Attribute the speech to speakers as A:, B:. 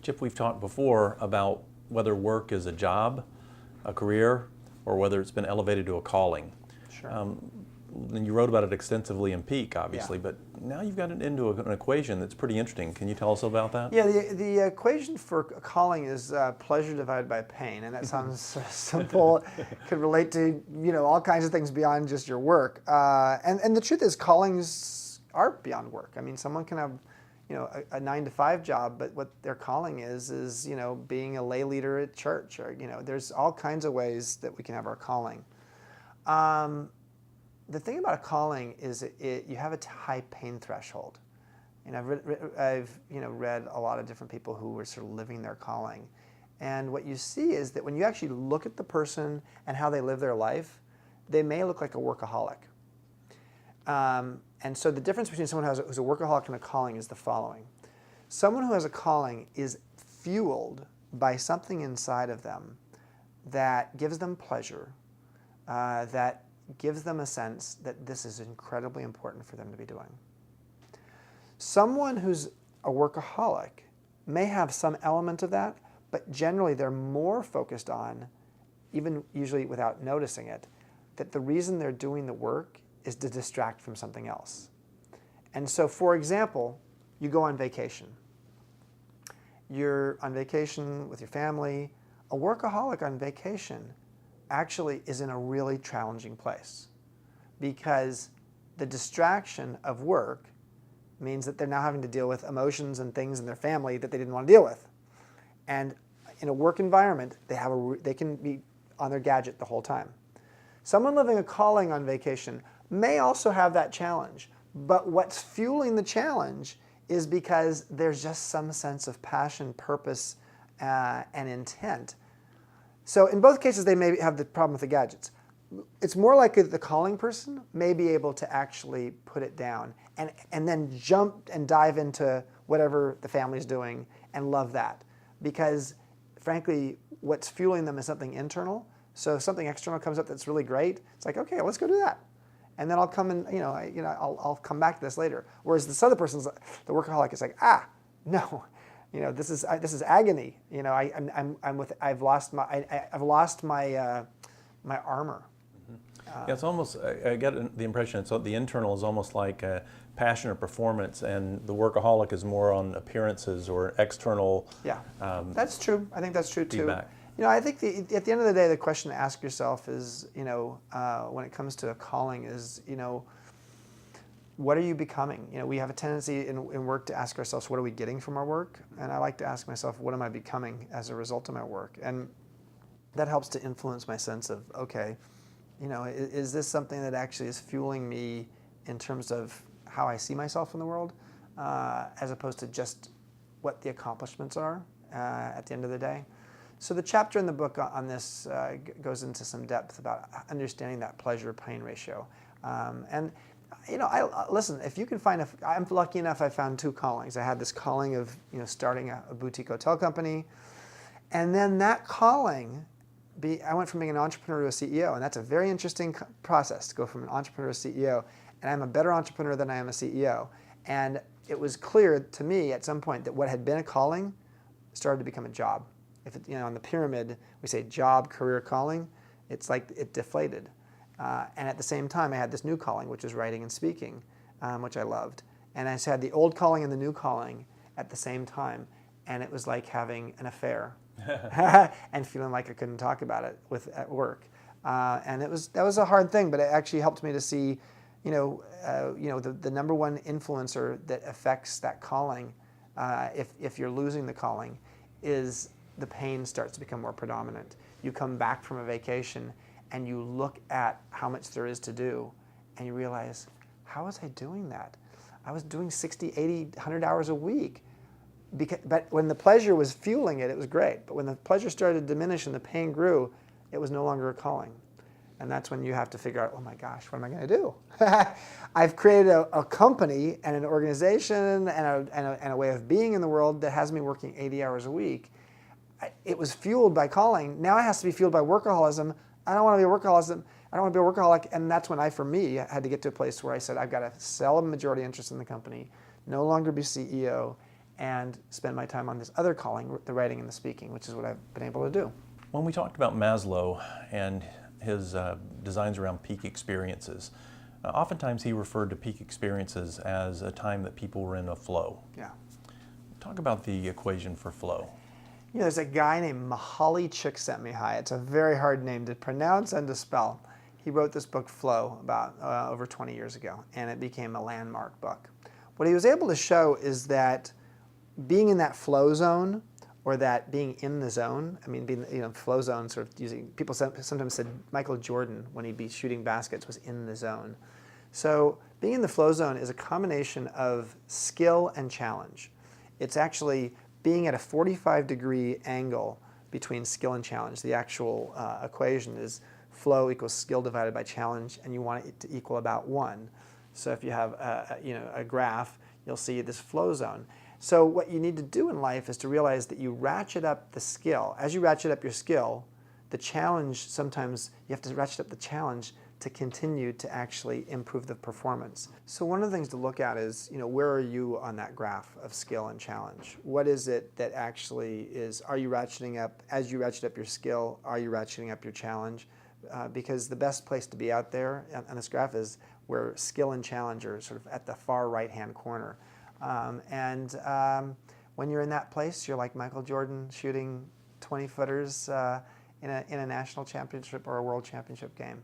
A: Chip, we've talked before about whether work is a job, a career, or whether it's been elevated to a calling.
B: Sure.
A: And you wrote about it extensively in Peak, obviously,
B: Yeah.
A: but now you've got it into an equation that's pretty interesting. Can you tell us about that?
B: Yeah, the equation for calling is pleasure divided by pain, and that sounds sort of simple. Could relate to all kinds of things beyond just your work. And the truth is, callings are beyond work. I mean, someone can have a 9-to-5 job, but what their calling is being a lay leader at church, or there's all kinds of ways that we can have our calling. The thing about a calling is you have a high pain threshold. And I've read a lot of different people who were sort of living their calling. And what you see is that when you actually look at the person and how they live their life, they may look like a workaholic. And so the difference between someone who's a workaholic and a calling is the following. Someone who has a calling is fueled by something inside of them that gives them pleasure, that gives them a sense that this is incredibly important for them to be doing. Someone who's a workaholic may have some element of that, but generally they're more focused on, even usually without noticing it, that the reason they're doing the work is to distract from something else. And so, for example, you go on vacation. You're on vacation with your family. A workaholic on vacation actually is in a really challenging place because the distraction of work means that they're now having to deal with emotions and things in their family that they didn't want to deal with. And in a work environment, they can be on their gadget the whole time. Someone living a calling on vacation may also have that challenge, but what's fueling the challenge is because there's just some sense of passion, purpose, and intent. So in both cases, they may have the problem with the gadgets. It's more likely that the calling person may be able to actually put it down and then jump and dive into whatever the family's doing and love that. Because frankly, what's fueling them is something internal. So if something external comes up that's really great, it's like, okay, let's go do that. And then I'll come and, I'll come back to this later. Whereas this other person's, the workaholic, is like, no. This is agony. I've lost my armor.
A: Yeah, it's almost, I get the impression the internal is almost like a passion or performance, and the workaholic is more on appearances or external.
B: Yeah, that's true. I think that's true too.
A: Feedback.
B: I think at the end of the day, the question to ask yourself is, when it comes to a calling is, what are you becoming? We have a tendency in work to ask ourselves, what are we getting from our work? And I like to ask myself, what am I becoming as a result of my work? And that helps to influence my sense of, okay, is this something that actually is fueling me in terms of how I see myself in the world, as opposed to just what the accomplishments are at the end of the day? So the chapter in the book on this goes into some depth about understanding that pleasure-pain ratio. Listen, if you can find, I'm lucky enough I found two callings. I had this calling of starting a boutique hotel company, and then that calling, I went from being an entrepreneur to a CEO, and that's a very interesting process to go from an entrepreneur to CEO, and I'm a better entrepreneur than I am a CEO. And it was clear to me at some point that what had been a calling started to become a job. If on the pyramid we say job, career, calling, it's like it deflated. And at the same time, I had this new calling, which was writing and speaking, which I loved. And I had the old calling and the new calling at the same time, and it was like having an affair and feeling like I couldn't talk about it at work. And that was a hard thing, but it actually helped me to see, the number one influencer that affects that calling, if you're losing the calling, is the pain starts to become more predominant. You come back from a vacation and you look at how much there is to do and you realize, how was I doing that? I was doing 60, 80, 100 hours a week. But when the pleasure was fueling it, it was great. But when the pleasure started to diminish and the pain grew, it was no longer a calling. And that's when you have to figure out, oh my gosh, what am I going to do? I've created a company and an organization and a way of being in the world that has me working 80 hours a week. It was fueled by calling. Now it has to be fueled by workaholism. I don't want to be a workaholic. I don't want to be a workaholic. And that's when for me, had to get to a place where I said, I've got to sell a majority interest in the company, no longer be CEO, and spend my time on this other calling, the writing and the speaking, which is what I've been able to do.
A: When we talked about Maslow and his designs around peak experiences, oftentimes he referred to peak experiences as a time that people were in a flow.
B: Yeah.
A: Talk about the equation for flow.
B: You know, there's a guy named Mihaly Csikszentmihalyi. It's a very hard name to pronounce and to spell. He wrote this book, Flow, about over 20 years ago, and it became a landmark book. What he was able to show is that being in that flow zone, or that being in the zone, I mean, being, you know, flow zone, sort of using, people sometimes said Michael Jordan, when he'd be shooting baskets, was in the zone. So being in the flow zone is a combination of skill and challenge. It's actually being at a 45-degree angle between skill and challenge. The actual equation is flow equals skill divided by challenge, and you want it to equal about 1. So if you have a graph, you'll see this flow zone. So what you need to do in life is to realize that you ratchet up the skill. As you ratchet up your skill, the challenge, sometimes you have to ratchet up the challenge to continue to actually improve the performance. So one of the things to look at is, where are you on that graph of skill and challenge? What is it that actually is, are you ratcheting up, as you ratchet up your skill, are you ratcheting up your challenge? Because the best place to be out there on this graph is where skill and challenge are sort of at the far right-hand corner. When you're in that place, you're like Michael Jordan shooting 20-footers in a national championship or a world championship game.